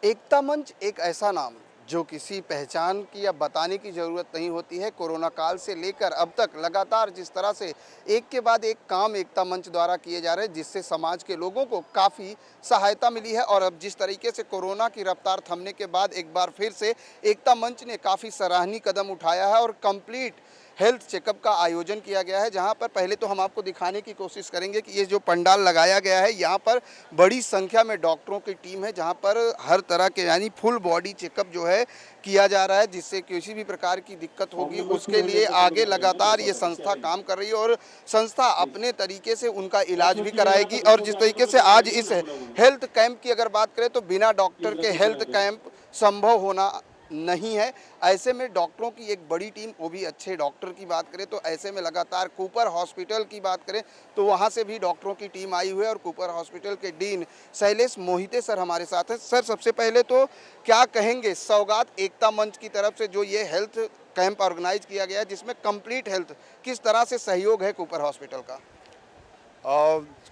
एकता मंच एक ऐसा नाम जो किसी पहचान की या बताने की ज़रूरत नहीं होती है। कोरोना काल से लेकर अब तक लगातार जिस तरह से एक के बाद एक काम एकता मंच द्वारा किए जा रहे हैं, जिससे समाज के लोगों को काफ़ी सहायता मिली है। और अब जिस तरीके से कोरोना की रफ्तार थमने के बाद एक बार फिर से एकता मंच ने काफ़ी सराहनीय कदम उठाया है और कंप्लीट हेल्थ चेकअप का आयोजन किया गया है। जहां पर पहले तो हम आपको दिखाने की कोशिश करेंगे कि ये जो पंडाल लगाया गया है, यहाँ पर बड़ी संख्या में डॉक्टरों की टीम है, जहां पर हर तरह के यानी फुल बॉडी चेकअप जो है किया जा रहा है, जिससे किसी भी प्रकार की दिक्कत होगी उसके लिए आगे लगातार ये संस्था काम कर रही है और संस्था अपने तरीके से उनका इलाज भी कराएगी। और जिस तरीके से आज इस हेल्थ कैंप की अगर बात करें तो बिना डॉक्टर के हेल्थ कैंप संभव होना नहीं है। ऐसे में डॉक्टरों की एक बड़ी टीम, वो भी अच्छे डॉक्टर की बात करें तो ऐसे में लगातार कूपर हॉस्पिटल की बात करें तो वहाँ से भी डॉक्टरों की टीम आई हुई है और कूपर हॉस्पिटल के डीन शैलेश मोहिते सर हमारे साथ हैं। सर, सबसे पहले तो क्या कहेंगे सौगात एकता मंच की तरफ से जो ये हेल्थ कैंप ऑर्गेनाइज किया गया है, जिसमें कंप्लीट हेल्थ, किस तरह से सहयोग है कूपर हॉस्पिटल का?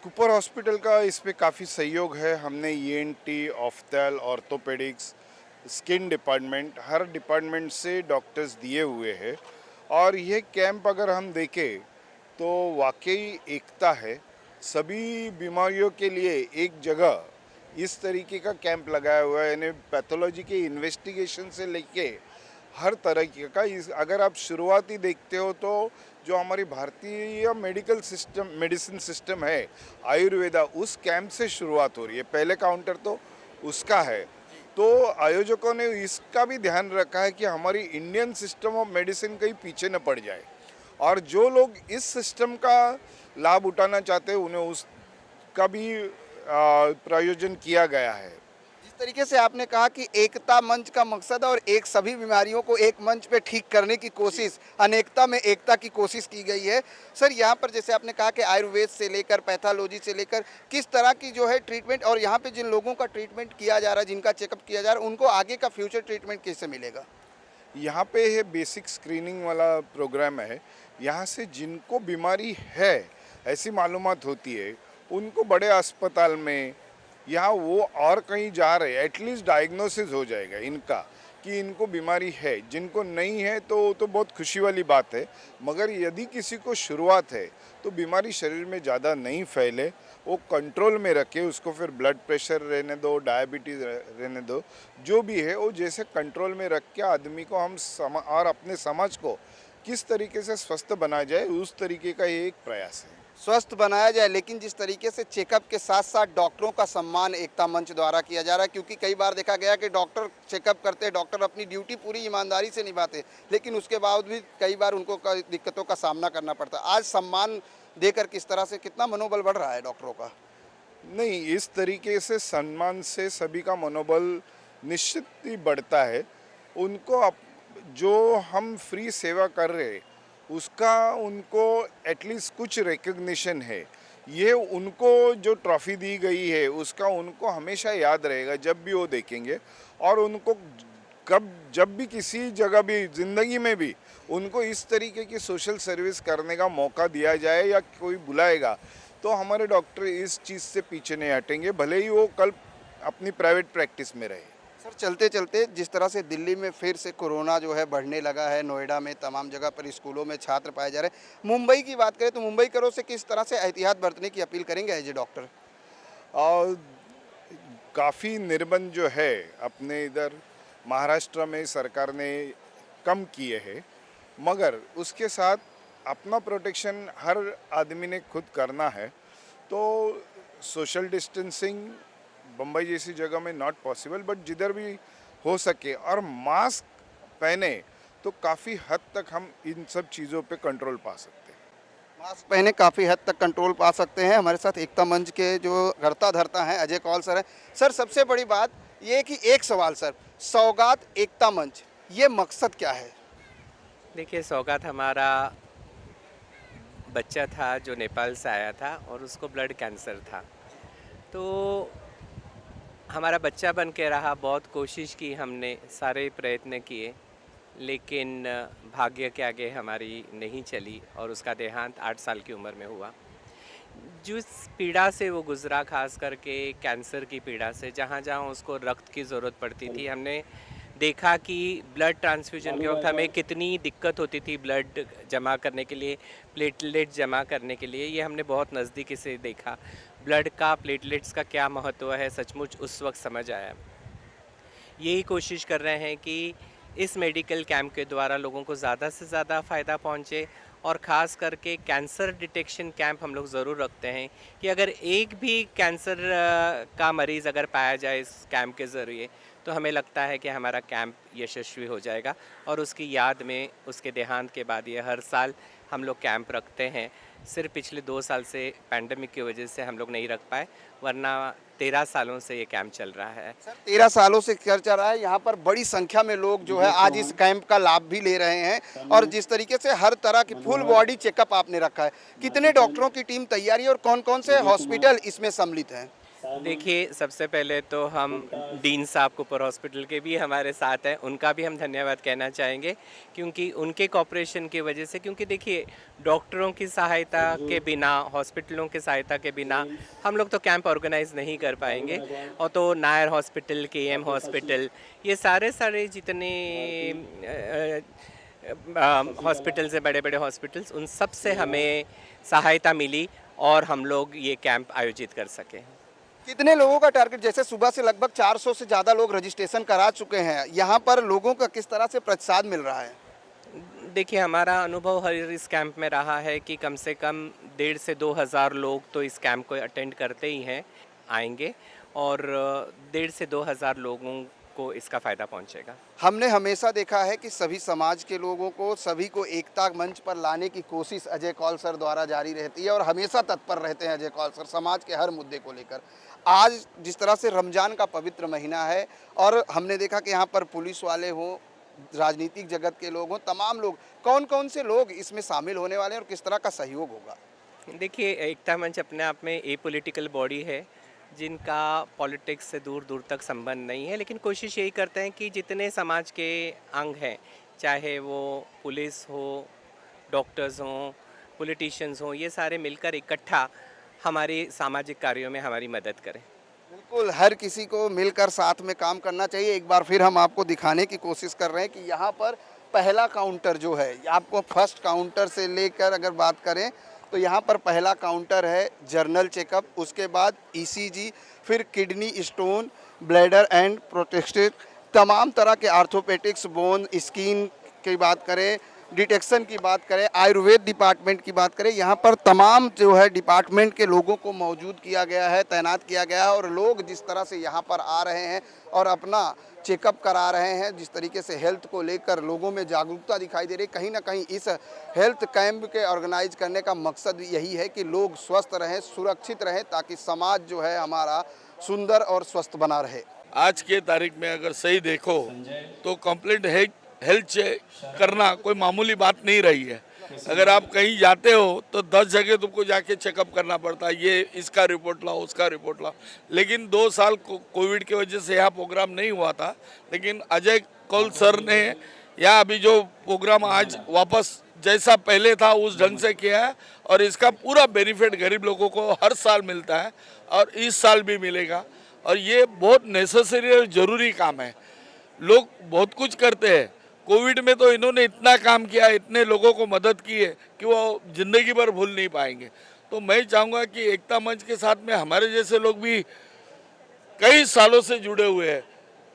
कूपर हॉस्पिटल का इसमें काफ़ी सहयोग है। हमने ईएनटी, ऑफ्थेल, ऑर्थोपेडिक्स, स्किन डिपार्टमेंट, हर डिपार्टमेंट से डॉक्टर्स दिए हुए हैं। और ये कैंप अगर हम देखें तो वाकई एकता है। सभी बीमारियों के लिए एक जगह इस तरीके का कैंप लगाया हुआ है, यानी पैथोलॉजी के इन्वेस्टिगेशन से लेके हर तरह का। इस अगर आप शुरुआती देखते हो तो जो हमारी भारतीय मेडिकल सिस्टम, मेडिसिन सिस्टम है आयुर्वेदा, उस कैंप से शुरुआत हो रही है। पहले काउंटर तो उसका है। तो आयोजकों ने इसका भी ध्यान रखा है कि हमारी इंडियन सिस्टम ऑफ मेडिसिन कहीं पीछे न पड़ जाए, और जो लोग इस सिस्टम का लाभ उठाना चाहते हैं उन्हें उसका भी प्रायोजन किया गया है। जिस तरीके से आपने कहा कि एकता मंच का मकसद है और एक सभी बीमारियों को एक मंच पे ठीक करने की कोशिश, अनेकता में एकता की कोशिश की गई है। सर, यहाँ पर जैसे आपने कहा कि आयुर्वेद से लेकर पैथोलॉजी से लेकर किस तरह की जो है ट्रीटमेंट, और यहाँ पे जिन लोगों का ट्रीटमेंट किया जा रहा है, जिनका चेकअप किया जा रहा है, उनको आगे का फ्यूचर ट्रीटमेंट कैसे मिलेगा? यहाँ पे है बेसिक स्क्रीनिंग वाला प्रोग्राम है। यहाँ से जिनको बीमारी है ऐसी मालूमात होती है, उनको बड़े अस्पताल में, यहाँ वो और कहीं जा रहे, एटलीस्ट डायग्नोसिस हो जाएगा इनका कि इनको बीमारी है। जिनको नहीं है तो बहुत खुशी वाली बात है। मगर यदि किसी को शुरुआत है तो बीमारी शरीर में ज़्यादा नहीं फैले, वो कंट्रोल में रखे, उसको फिर ब्लड प्रेशर रहने दो, डायबिटीज़ रहने दो, जो भी है वो जैसे कंट्रोल में रख के आदमी को हम और अपने समाज को किस तरीके से स्वस्थ बनाया जाए, उस तरीके का ये एक प्रयास है। स्वस्थ बनाया जाए, लेकिन जिस तरीके से चेकअप के साथ साथ डॉक्टरों का सम्मान एकता मंच द्वारा किया जा रहा है, क्योंकि कई बार देखा गया कि डॉक्टर चेकअप करते हैं, डॉक्टर अपनी ड्यूटी पूरी ईमानदारी से निभाते, लेकिन उसके बावजूद भी कई बार उनको दिक्कतों का सामना करना पड़ता है। आज सम्मान देकर किस तरह से कितना मनोबल बढ़ रहा है डॉक्टरों का? नहीं, इस तरीके से सम्मान से सभी का मनोबल निश्चित ही बढ़ता है। उनको जो हम फ्री सेवा कर रहे हैं उसका उनको एटलीस्ट कुछ रिकग्निशन है। ये उनको जो ट्रॉफी दी गई है उसका उनको हमेशा याद रहेगा जब भी वो देखेंगे। और उनको कब जब भी किसी जगह भी ज़िंदगी में भी उनको इस तरीके की सोशल सर्विस करने का मौका दिया जाए या कोई बुलाएगा तो हमारे डॉक्टर इस चीज़ से पीछे नहीं हटेंगे, भले ही वो कल अपनी प्राइवेट प्रैक्टिस में रहे। सर, चलते चलते जिस तरह से दिल्ली में फिर से कोरोना जो है बढ़ने लगा है, नोएडा में तमाम जगह पर स्कूलों में छात्र पाए जा रहे हैं, मुंबई की बात करें तो मुंबई करों से किस तरह से एहतियात बरतने की अपील करेंगे एज ए डॉक्टर? और काफ़ी निर्बंध जो है अपने इधर महाराष्ट्र में सरकार ने कम किए हैं, मगर उसके साथ अपना प्रोटेक्शन हर आदमी ने खुद करना है। तो सोशल डिस्टेंसिंग बम्बई जैसी जगह में नॉट पॉसिबल, बट जिधर भी हो सके और मास्क पहने तो काफ़ी हद तक हम इन सब चीज़ों पे कंट्रोल पा सकते हैं। मास्क पहने काफ़ी हद तक कंट्रोल पा सकते हैं। हमारे साथ एकता मंच के जो कर्ता धर्ता हैं अजय कौल सर हैं। सर, सबसे बड़ी बात ये कि एक सवाल सर, सौगात एकता मंच, ये मकसद क्या है? देखिए, सौगात हमारा बच्चा था जो नेपाल से आया था और उसको ब्लड कैंसर था। तो हमारा बच्चा बन के रहा, बहुत कोशिश की हमने, सारे प्रयत्न किए, लेकिन भाग्य के आगे हमारी नहीं चली और उसका देहांत 8 साल की उम्र में हुआ। जिस पीड़ा से वो गुजरा, खास करके कैंसर की पीड़ा से, जहाँ जहाँ उसको रक्त की ज़रूरत पड़ती थी, हमने देखा कि ब्लड ट्रांसफ्यूजन के वक्त हमें कितनी दिक्कत होती थी ब्लड जमा करने के लिए, प्लेटलेट जमा करने के लिए। ये हमने बहुत नज़दीकी से देखा। ब्लड का, प्लेटलेट्स का क्या महत्व है, सचमुच उस वक्त समझ आया। यही कोशिश कर रहे हैं कि इस मेडिकल कैंप के द्वारा लोगों को ज़्यादा से ज़्यादा फ़ायदा पहुंचे, और ख़ास करके कैंसर डिटेक्शन कैंप हम लोग ज़रूर रखते हैं कि अगर एक भी कैंसर का मरीज़ अगर पाया जाए इस कैंप के ज़रिए, तो हमें लगता है कि हमारा कैंप यशस्वी हो जाएगा। और उसकी याद में, उसके देहांत के बाद, ये हर साल हम लोग कैंप रखते हैं। सिर्फ पिछले 2 साल से पैंडेमिक की वजह से हम लोग नहीं रख पाए, वरना 13 सालों से ये कैंप चल रहा है। सर 13 सालों से चल चल रहा है, यहाँ पर बड़ी संख्या में लोग जो है आज इस कैंप का लाभ भी ले रहे हैं, और जिस तरीके से हर तरह की फुल बॉडी चेकअप आपने रखा है, कितने डॉक्टरों की टीम तैयारी है और कौन कौन से हॉस्पिटल इसमें सम्मिलित हैं? देखिए, सबसे पहले तो हम डीन साहब कुपर हॉस्पिटल के भी हमारे साथ हैं, उनका भी हम धन्यवाद कहना चाहेंगे, क्योंकि उनके कॉपरेशन की वजह से, क्योंकि देखिए डॉक्टरों की सहायता के बिना, हॉस्पिटलों की सहायता के बिना हम लोग तो कैंप ऑर्गेनाइज नहीं कर पाएंगे। और तो नायर हॉस्पिटल, केएम हॉस्पिटल, ये सारे जितने हॉस्पिटल्स हैं, बड़े बड़े हॉस्पिटल्स, उन सब से हमें सहायता मिली और हम लोग ये कैंप आयोजित कर सके। कितने लोगों का टारगेट, जैसे सुबह से लगभग 400 से ज़्यादा लोग रजिस्ट्रेशन करा चुके हैं, यहाँ पर लोगों का किस तरह से प्रतिसाद मिल रहा है? देखिए, हमारा अनुभव हर इस कैंप में रहा है कि कम से कम 1,500 से 2,000 लोग तो इस कैंप को अटेंड करते ही हैं, आएंगे, और 1,500 से 2,000 लोगों को इसका फ़ायदा पहुंचेगा। हमने हमेशा देखा है कि सभी समाज के लोगों को, सभी को एकता मंच पर लाने की कोशिश अजय कौल सर द्वारा जारी रहती है, और हमेशा तत्पर रहते हैं अजय कौल सर समाज के हर मुद्दे को लेकर। आज जिस तरह से रमज़ान का पवित्र महीना है, और हमने देखा कि यहाँ पर पुलिस वाले हों, राजनीतिक जगत के लोग हों, तमाम लोग, कौन कौन से लोग इसमें शामिल होने वाले हैं और किस तरह का सहयोग होगा? देखिए, एकता मंच अपने आप में ए पॉलिटिकल बॉडी है, जिनका पॉलिटिक्स से दूर दूर तक संबंध नहीं है, लेकिन कोशिश यही करते हैं कि जितने समाज के अंग हैं, चाहे वो पुलिस हो, डॉक्टर्स हों, पॉलिटिशियंस हों, ये सारे मिलकर इकट्ठा हमारे सामाजिक कार्यों में हमारी मदद करें। बिल्कुल, हर किसी को मिलकर साथ में काम करना चाहिए। एक बार फिर हम आपको दिखाने की कोशिश कर रहे हैं कि यहाँ पर पहला काउंटर जो है, आपको फर्स्ट काउंटर से लेकर अगर बात करें तो यहाँ पर पहला काउंटर है जनरल चेकअप, उसके बाद ईसीजी, फिर kidney stone, bladder and prostate, तमाम तरह के आर्थोपेडिक्स, बोन, स्किन की बात करें, डिटेक्शन की बात करें, आयुर्वेद डिपार्टमेंट की बात करें, यहाँ पर तमाम जो है डिपार्टमेंट के लोगों को मौजूद किया गया है, तैनात किया गया है, और लोग जिस तरह से यहाँ पर आ रहे हैं और अपना चेकअप करा रहे हैं, जिस तरीके से हेल्थ को लेकर लोगों में जागरूकता दिखाई दे रही, कहीं ना कहीं इस हेल्थ कैंप के ऑर्गेनाइज करने का मकसद यही है कि लोग स्वस्थ रहें, सुरक्षित रहें, ताकि समाज जो है हमारा सुंदर और स्वस्थ बना रहे। आज के तारीख में अगर सही देखो तो कंप्लीट हेल्थ चेक करना कोई मामूली बात नहीं रही है। अगर आप कहीं जाते हो तो 10 जगह तुमको जाके चेकअप करना पड़ता है, ये इसका रिपोर्ट लाओ, उसका रिपोर्ट लाओ। लेकिन 2 साल कोविड की वजह से यहाँ प्रोग्राम नहीं हुआ था, लेकिन अजय कौल सर ने यहाँ अभी जो प्रोग्राम आज वापस जैसा पहले था उस ढंग से किया है, और इसका पूरा बेनिफिट गरीब लोगों को हर साल मिलता है और इस साल भी मिलेगा। और ये बहुत नेसेसरी और ज़रूरी काम है। लोग बहुत कुछ करते हैं, कोविड में तो इन्होंने इतना काम किया, इतने लोगों को मदद की है कि वो ज़िंदगी भर भूल नहीं पाएंगे। तो मैं चाहूँगा कि एकता मंच के साथ में हमारे जैसे लोग भी कई सालों से जुड़े हुए हैं।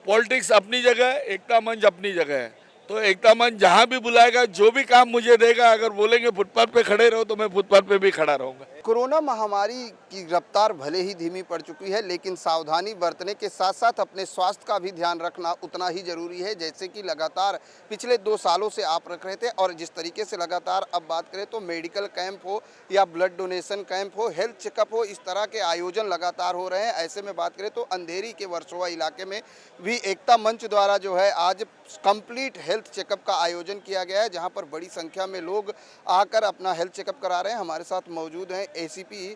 पॉलिटिक्स अपनी जगह है, एकता मंच अपनी जगह है। तो एकता मंच जहाँ भी बुलाएगा, जो भी काम मुझे देगा, अगर बोलेंगे फुटपाथ पे खड़े रहो तो मैं फुटपाथ पे भी खड़ा रहूँगा। कोरोना महामारी की रफ्तार भले ही धीमी पड़ चुकी है, लेकिन सावधानी बरतने के साथ साथ अपने स्वास्थ्य का भी ध्यान रखना उतना ही जरूरी है, जैसे कि लगातार पिछले 2 सालों से आप रख रहे थे। और जिस तरीके से लगातार अब बात करें तो मेडिकल कैंप हो या ब्लड डोनेशन कैंप हो, हेल्थ चेकअप हो, इस तरह के आयोजन लगातार हो रहे हैं। ऐसे में बात करें तो अंधेरी के वर्सोवा इलाके में भी एकता मंच द्वारा जो है आज कंप्लीट हेल्थ चेकअप का आयोजन किया गया है, जहां पर बड़ी संख्या में लोग आकर अपना हेल्थ चेकअप करा रहे हैं। हमारे साथ मौजूद हैं एसीपी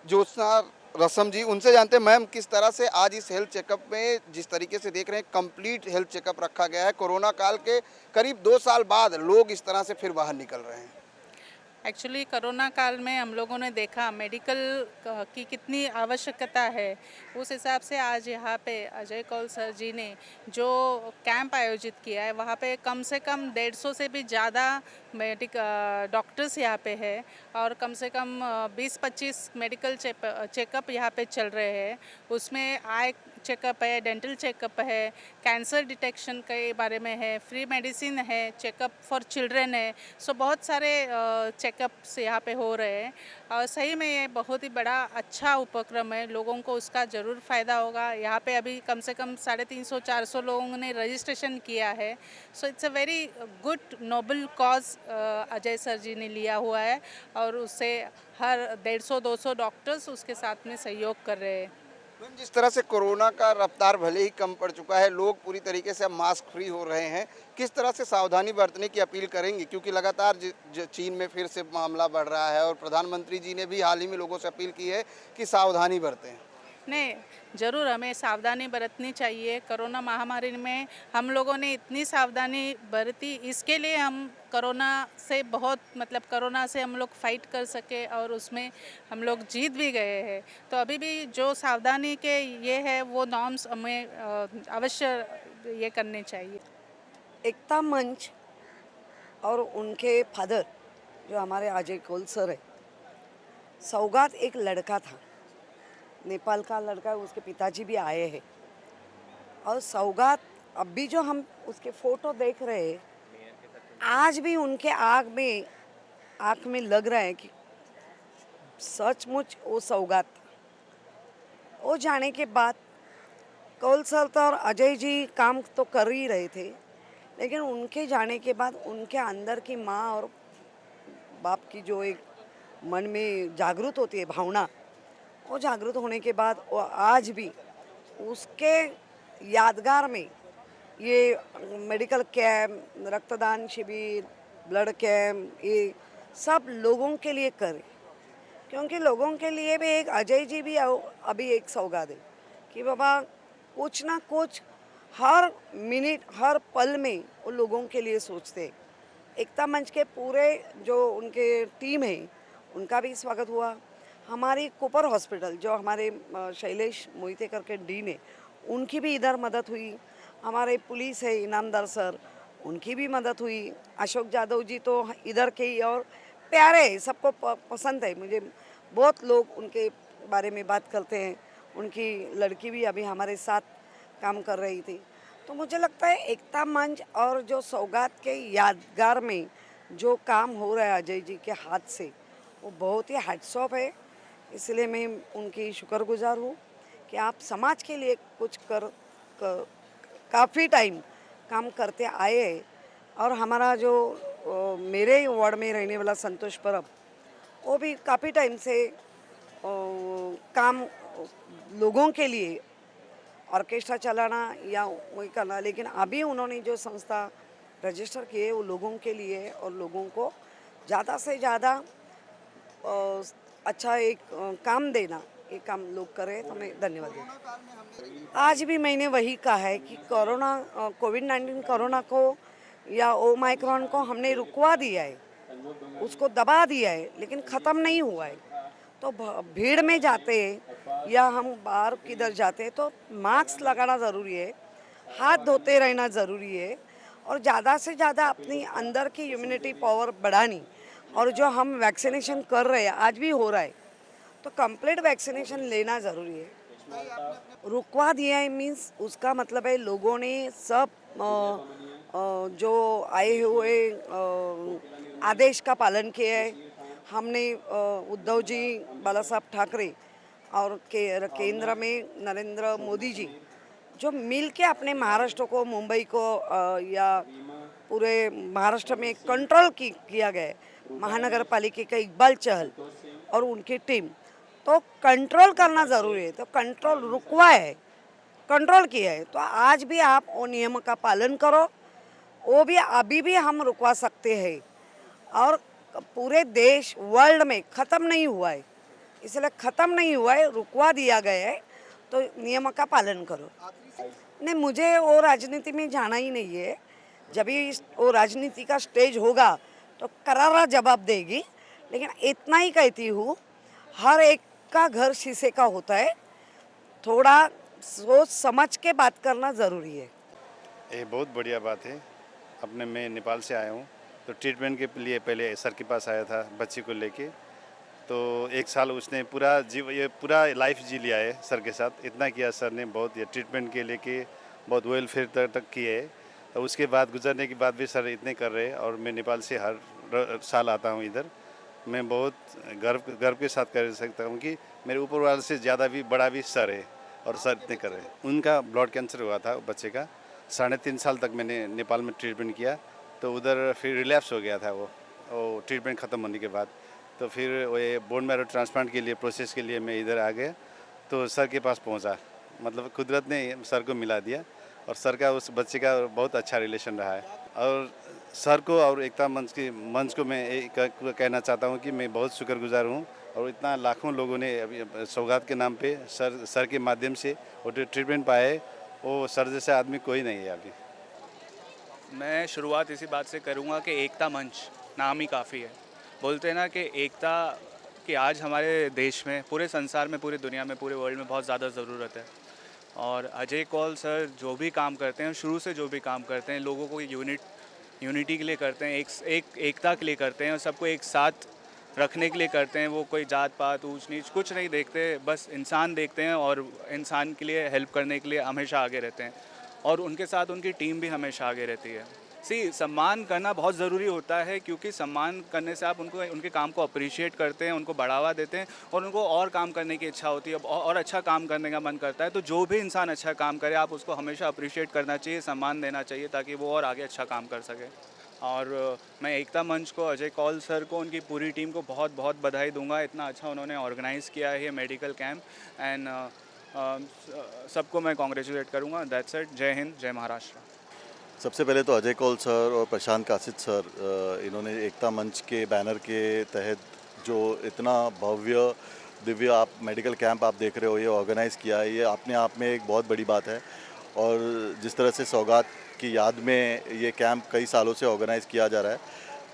ज्योत्सना रसम जी, उनसे जानते हैं मैम किस तरह से आज इस हेल्थ चेकअप में, जिस तरीके से देख रहे हैं कंप्लीट हेल्थ चेकअप रखा गया है, कोरोना काल के करीब 2 साल बाद लोग इस तरह से फिर बाहर निकल रहे हैं। एक्चुअली कोरोना काल में हम लोगों ने देखा मेडिकल की कितनी आवश्यकता है। उस हिसाब से आज यहाँ पे अजय कौल सर जी ने जो कैंप आयोजित किया है, वहाँ पे कम से कम 150 से भी ज़्यादा डॉक्टर्स यहाँ पे है और कम से कम 20-25 मेडिकल चेकअप यहाँ पे चल रहे हैं। उसमें आई चेकअप है, डेंटल चेकअप है, कैंसर डिटेक्शन के बारे में है, फ्री मेडिसिन है, चेकअप फॉर चिल्ड्रन है। सो बहुत सारे चेकअप्स यहाँ पे हो रहे हैं और सही में ये बहुत ही बड़ा अच्छा उपक्रम है। लोगों को उसका ज़रूर फ़ायदा होगा। यहाँ पे अभी कम से कम 350-400 लोगों ने रजिस्ट्रेशन किया है। So it's a very good noble cause Ajay sir ji ने लिया हुआ है और उससे हर 150-200 डॉक्टर्स उसके साथ में सहयोग कर रहे हैं। मैम, जिस तरह से कोरोना का रफ्तार भले ही कम पड़ चुका है, लोग पूरी तरीके से अब मास्क फ्री हो रहे हैं, किस तरह से सावधानी बरतने की अपील करेंगी? क्योंकि लगातार चीन में फिर से मामला बढ़ रहा है और प्रधानमंत्री जी ने भी हाल ही में लोगों से अपील की है कि सावधानी बरतें। नहीं, ज़रूर हमें सावधानी बरतनी चाहिए। कोरोना महामारी में हम लोगों ने इतनी सावधानी बरती, इसके लिए हम कोरोना से बहुत मतलब कोरोना से हम लोग फाइट कर सके और उसमें हम लोग जीत भी गए हैं। तो अभी भी जो सावधानी के ये है वो नॉर्म्स हमें अवश्य ये करने चाहिए। एकता मंच और उनके फादर जो हमारे अजय कौल सर है, सौगात एक लड़का था, नेपाल का लड़का, उसके पिताजी भी आए हैं और सौगात अब भी जो हम उसके फोटो देख रहे हैं, आज भी उनके आँख में लग रहा है कि सचमुच वो सौगात था। वो जाने के बाद कौल सर तो और अजय जी काम तो कर ही रहे थे, लेकिन उनके जाने के बाद उनके अंदर की माँ और बाप की जो एक मन में जागृत होती है भावना, वो जागृत होने के बाद वो आज भी उसके यादगार में ये मेडिकल कैंप, रक्तदान शिविर, ब्लड कैंप, ये सब लोगों के लिए करें, क्योंकि लोगों के लिए भी एक अजय जी भी अभी एक सौगात है कि बाबा कुछ ना कुछ हर मिनट हर पल में वो लोगों के लिए सोचते। एकता मंच के पूरे जो उनके टीम है उनका भी स्वागत हुआ। हमारी कूपर हॉस्पिटल जो हमारे शैलेश मोहिते करके डीन है, उनकी भी इधर मदद हुई। हमारे पुलिस है इनामदार सर, उनकी भी मदद हुई। अशोक यादव जी तो इधर के ही और प्यारे हैं, सबको पसंद है। मुझे बहुत लोग उनके बारे में बात करते हैं। उनकी लड़की भी अभी हमारे साथ काम कर रही थी। तो मुझे लगता है एकता मंच और जो सौगात के यादगार में जो काम हो रहा है अजय जी के हाथ से, वो बहुत ही हैट्स ऑफ है। इसलिए मैं उनकी शुक्रगुजार हूँ कि आप समाज के लिए कुछ काफ़ी टाइम काम करते आए हैं। और हमारा जो मेरे वार्ड में रहने वाला संतोष परब, वो भी काफ़ी टाइम से काम लोगों के लिए ऑर्केस्ट्रा चलाना या वही करना, लेकिन अभी उन्होंने जो संस्था रजिस्टर किए वो लोगों के लिए और लोगों को ज़्यादा से ज़्यादा अच्छा एक काम देना, ये काम लोग करें तो मैं धन्यवाद देती। आज भी मैंने वही कहा है कि कोविड-19 कोरोना को या ओमाइक्रॉन को हमने रुकवा दिया है, उसको दबा दिया है, लेकिन ख़त्म नहीं हुआ है। तो भीड़ में जाते हैं या हम बाहर किधर जाते हैं तो मास्क लगाना ज़रूरी है, हाथ धोते रहना ज़रूरी है और ज़्यादा से ज़्यादा अपनी अंदर की इम्यूनिटी पावर बढ़ानी। और जो हम वैक्सीनेशन कर रहे हैं, आज भी हो रहा है, तो कंप्लीट वैक्सीनेशन लेना ज़रूरी है। रुकवा दिया है मीन्स उसका मतलब है लोगों ने सब जो आए हुए आदेश का पालन किया है। हमने उद्धव जी, बाला साहब ठाकरे और केंद्र में नरेंद्र मोदी जी जो मिल के अपने महाराष्ट्र को, मुंबई को या पूरे महाराष्ट्र में कंट्रोल किया गया, महानगर पालिका का इकबाल चहल और उनकी टीम, तो कंट्रोल करना ज़रूरी है। तो कंट्रोल रुकवा है, कंट्रोल किया है, तो आज भी आप वो नियम का पालन करो, वो भी अभी भी हम रुकवा सकते हैं। और पूरे देश वर्ल्ड में ख़त्म नहीं हुआ है, इसलिए ख़त्म नहीं हुआ है, रुकवा दिया गया है, तो नियम का पालन करो। नहीं, मुझे वो राजनीति में जाना ही नहीं है। जब भी वो राजनीति का स्टेज होगा तो करारा जवाब देगी, लेकिन इतना ही कहती हूँ, हर एक का घर शीशे का होता है, थोड़ा सोच समझ के बात करना ज़रूरी है। ये बहुत बढ़िया बात है। अपने मैं नेपाल से आया हूँ, तो ट्रीटमेंट के लिए पहले सर के पास आया था बच्चे को लेके। तो 1 साल उसने ये पूरा लाइफ जी लिया है सर के साथ। इतना किया सर ने, बहुत ये ट्रीटमेंट के लेके बहुत वेलफेयर तक किए है। तो उसके बाद गुजरने के बाद भी सर इतने कर रहे हैं, और मैं नेपाल से हर साल आता हूँ इधर। मैं बहुत गर्व के साथ कह सकता हूँ कि मेरे ऊपर वाले से ज़्यादा भी बड़ा भी सर है, और सर इतने कर रहे हैं। उनका ब्लड कैंसर हुआ था बच्चे का, 3.5 साल तक मैंने नेपाल में ट्रीटमेंट किया। तो उधर फिर रिलैप्स हो गया था वो ट्रीटमेंट ख़त्म होने के बाद। तो फिर वो ये बोन मैरो ट्रांसप्लांट के लिए प्रोसेस के लिए मैं इधर आ गया, तो सर के पास पहुंचा। मतलब कुदरत ने सर को मिला दिया, और सर का उस बच्चे का बहुत अच्छा रिलेशन रहा है। और सर को और एकता मंच को मैं कहना चाहता हूं कि मैं बहुत शुक्रगुजार हूं, और इतना लाखों लोगों ने अभी सौगात के नाम पे सर के माध्यम से वो ट्रीटमेंट पाए। वो सर जैसा आदमी कोई नहीं है अभी। मैं शुरुआत इसी बात से करूंगा कि एकता मंच नाम ही काफ़ी है। बोलते हैं ना कि एकता की आज हमारे देश में, पूरे संसार में, पूरी दुनिया में, पूरे वर्ल्ड में बहुत ज़्यादा ज़रूरत है। और अजय कौल सर जो भी काम करते हैं, शुरू से जो भी काम करते हैं, लोगों को यूनिटी के लिए करते हैं, एकता के लिए करते हैं, और सबको एक साथ रखने के लिए करते हैं। वो कोई जात पात ऊंच नीच कुछ नहीं देखते, बस इंसान देखते हैं, और इंसान के लिए हेल्प करने के लिए हमेशा आगे रहते हैं। और उनके साथ उनकी टीम भी हमेशा आगे रहती है। सम्मान करना बहुत ज़रूरी होता है, क्योंकि सम्मान करने से आप उनके काम को अप्रिशिएट करते हैं, उनको बढ़ावा देते हैं, और उनको और काम करने की इच्छा होती है, और अच्छा काम करने का मन करता है। तो जो भी इंसान अच्छा काम करे, आप उसको हमेशा अप्रिशिएट करना चाहिए, सम्मान देना चाहिए, ताकि वो और आगे अच्छा काम कर सके। और मैं एकता मंच को, अजय कौल सर को, उनकी पूरी टीम को बहुत बहुत बधाई दूंगा। इतना अच्छा उन्होंने ऑर्गेनाइज़ किया है ये मेडिकल कैंप, एंड सबको मैं कॉन्ग्रेचुलेट करूंगा। That's it. जय हिंद, जय महाराष्ट्र। सबसे पहले तो अजय कौल सर और प्रशांत कासित सर, इन्होंने एकता मंच के बैनर के तहत जो इतना भव्य दिव्य आप मेडिकल कैंप आप देख रहे हो, ये ऑर्गेनाइज़ किया है, ये अपने आप में एक बहुत बड़ी बात है। और जिस तरह से सौगात की याद में ये कैंप कई सालों से ऑर्गेनाइज़ किया जा रहा है,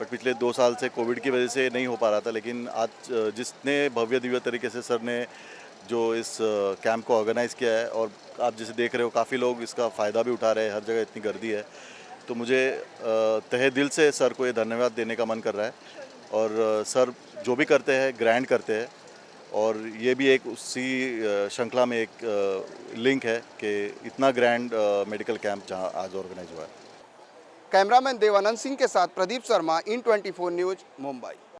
बट पिछले 2 साल से कोविड की वजह से नहीं हो पा रहा था। लेकिन आज जितने भव्य दिव्य तरीके से सर ने जो इस कैंप को ऑर्गेनाइज़ किया है, और आप जैसे देख रहे हो काफ़ी लोग इसका फ़ायदा भी उठा रहे हैं, हर जगह इतनी गर्दी है, तो मुझे तहे दिल से सर को ये धन्यवाद देने का मन कर रहा है। और सर जो भी करते हैं ग्रैंड करते हैं, और ये भी एक उसी श्रृंखला में एक लिंक है कि इतना ग्रैंड मेडिकल कैंप जहाँ आज ऑर्गेनाइज हुआ है। कैमरामैन देवानंद सिंह के साथ प्रदीप शर्मा, इन 24 न्यूज़, मुंबई।